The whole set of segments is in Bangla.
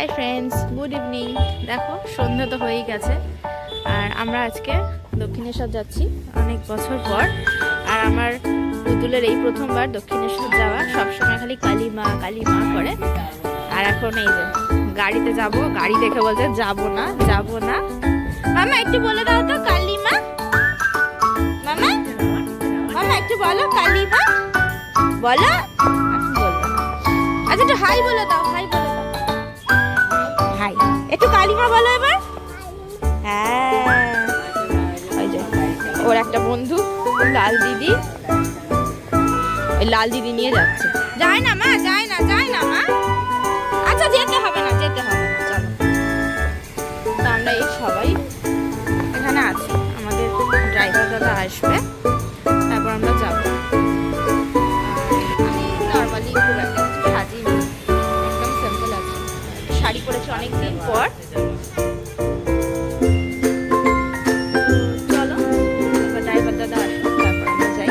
Hi friends, good evening. দেখো সন্ধ্যা তো হয়েই গেছে, আর আমরা আজকে দক্ষিণেশ্বর যাচ্ছি অনেক বছর পর। আর আমার পুতুলের এই প্রথমবার দক্ষিণেশ্বর যাওয়া, সবসময় খালি কালী মা করে। আর এখন এই যে গাড়িতে যাব, গাড়ি দেখে বলছে যাবো না। মামা একটু বলে দাও তো কালী মা, মামা একটু বলো কালী মা বলো। আচ্ছা একটু হাই বলে দাও, হাই একটু কালিমা বলো এবার। হ্যাঁ, ওই যে ওর একটা বন্ধু লাল দিদি, ওই লাল দিদি নিয়ে যাচ্ছে। যায় না মা। আচ্ছা যেতে হবে না, চলো। তো আমরা এই সবাই এখানে আছি, আমাদের ড্রাইভার দাদা আসবে, তারপর আমরা যাবো। আমি নর্মালি খুব একটা কিছু সাজিনি, একদম সিম্পল আছে। শাড়ি পরেছি অনেকদিন পর। চলো এবার ড্রাইভার দাদা আসুন, তারপর আমরা যাই।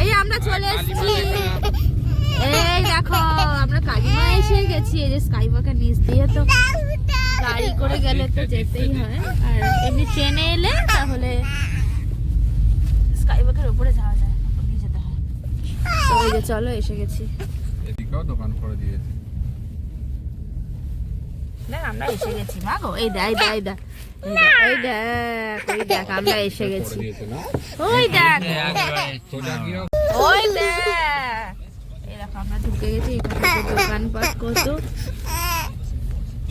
এই আমরা চলে এসেছি, এই দেখো আমরা কালিমা এসে গেছি। এই যে স্কাইওয়াকের নিচ দিয়ে তো গাড়ি করে গেলে তো যেতেই হয়, আর এমনি ট্রেনে এলে তাহলে স্কাইওয়াকের উপরে যাওয়া যায়, উপর দিয়ে যেতে হয়। তো এই যে চলো এসে গেছি, এদিকেও দোকান করে দিয়েছে। না আমরা এসে গেছি মা গো, এই দেখ আমরা এসে গেছি। ওই দেখ এই দেখো আমরা ঢুকে গেছি। দোকানপাট কত।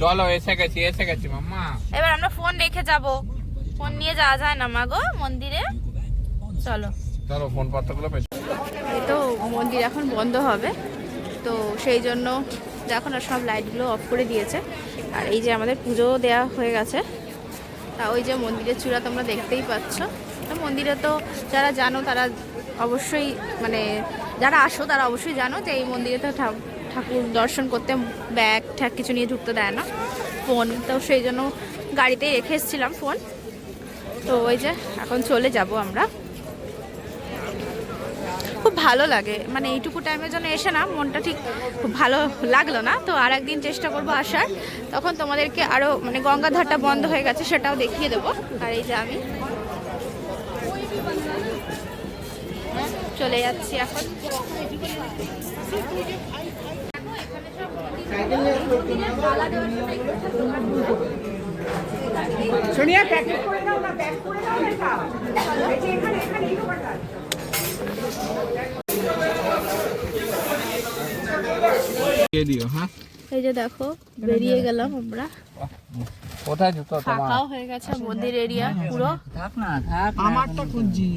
চলো এসে গেছি মাম্মা। এবার আমরা ফোন রেখে যাব, ফোন নিয়ে যাওয়া যায় না মা গো মন্দিরে। চলো ফোন পাতাগুলো। এই তো মন্দির এখন বন্ধ হবে, তো সেই জন্য এখন সব লাইটগুলো অফ করে দিয়েছে। আর এই যে আমাদের পুজো দেওয়া হয়ে গেছে। তা ওই যে মন্দিরের চূড়া তোমরা দেখতেই পাচ্ছ। তো মন্দিরে তো যারা জানো তারা অবশ্যই, মানে যারা আসো তারা অবশ্যই জানো যে এই মন্দিরে তো ঠাকুর দর্শন করতে ব্যাগ ঠ্যাগ কিছু নিয়ে ঢুকতে দেয় না, ফোন। তো সেই জন্য গাড়িতেই রেখে এসেছিলাম ফোন। তো ওই যে এখন চলে যাব আমরা। খুব ভালো লাগে, মানে এইটুকু টাইমের জন্য এসে না মনটা ঠিক খুব ভালো লাগলো না। তো আর একদিন চেষ্টা করবো আসার, তখন তোমাদেরকে আরও মানে গঙ্গাধারটা বন্ধ হয়ে গেছে সেটাও দেখিয়ে দেবো। আর এই যে আমি চলে যাচ্ছি এখন। সোনিয়া প্যাকেট করে নাও না, প্যাক করে নাও এটা। ঢুকিয়ে দিও। হ্যাঁ, এই যে দেখো বেরিয়ে গেলাম আমরা, কোথায় জুতো তোমার? ফাঁকাও হয়ে গেছে মন্দির এরিয়া পুরো। আমারটা খুঁজছি।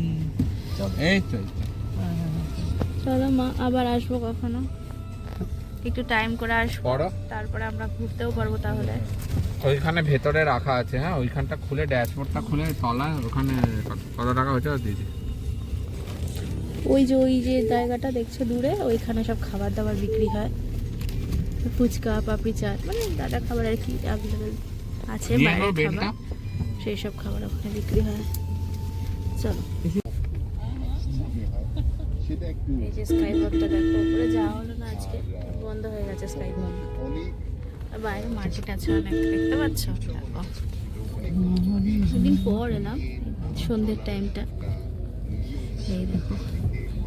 এই তো, এই তো। চলো মা, আবার আসবো কখনো, একটু টাইম করে আসবো, পড়ো। তারপরে আমরা ঘুরতেও পারবো তাহলে। ওইখানে ভেতরে রাখা আছে। হ্যাঁ, ওইখানটা খুলে ড্যাশবোর্ডটা খুলে তলায় ওখানে কত টাকা হয়েছে দিদি। ওই যে জায়গাটা দেখছো দূরে, ওইখানে সব খাবার দাবার বিক্রি হয়, ফুচকা, পাপড়ি চাট, মানে দাদা খাবার আর কি অ্যাভেলেবেল আছে, নিয়ে বাইরের নাও বেলটা। খাবার, সেই সব খাবার ওখানে বিক্রি হয়। চলো, এই যে স্কাই ওয়াকটা দেখো, উপরে যাওয়া হলো না আজকে, বন্ধ হয়ে গেছে স্কাই ওয়াক। আর বাইরে মার্কেট আছে অনেক, দেখতে পাচ্ছ? দেখো দুদিন পর এলাম, সন্ধ্যের টাইমটা। এই দেখো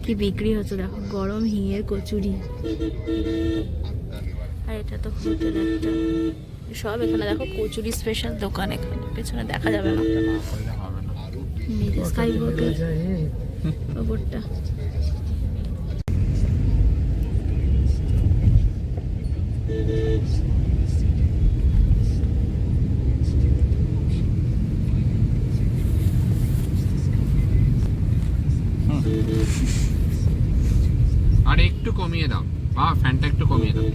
কি বিক্রি হচ্ছে, দেখো গরম হিঙের কচুরি। আর এটা তো হোটেল একটা, সব এখানে দেখো কচুরি স্পেশাল দোকান, এখানে পেছনে দেখা যাবে না, না করলে হবে না। নিজে স্কাই ওয়াকের ওপরটা। আর একটু কমিয়ে দাও, ফ্যানটা একটু কমিয়ে দাও।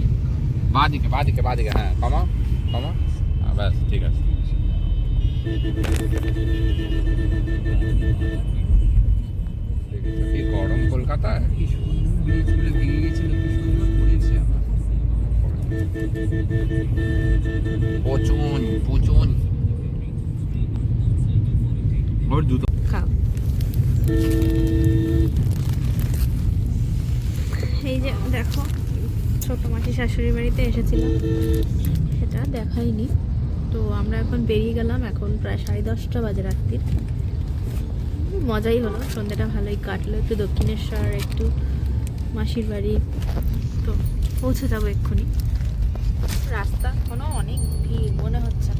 বাদিকে বাদিকে বাদিকে, হ্যাঁ কমাও কমাও, ব্যাস ঠিক আছে। কি গরম কলকাতায়। কি সুন্দর বেরিয়েছিল, বেরিয়েছিল, কি সুন্দর করেছে আবার। পচন পচন। ওর জুতো খাও। এই যে দেখো, ছোট মাসি শাশুড়ি বাড়িতে এসেছিলাম, সেটা দেখাইনি। তো আমরা এখন বেরিয়ে গেলাম, এখন প্রায় 10:30 বাজে রাত্রির। মজাই হলো, সন্ধ্যাটা ভালোই কাটলো, একটু দক্ষিণেশ্বর, একটু মাসির বাড়ি, তো পৌঁছে যাবো এক্ষুনি। রাস্তা কোনো অনেক ভিড় মনে হচ্ছে না।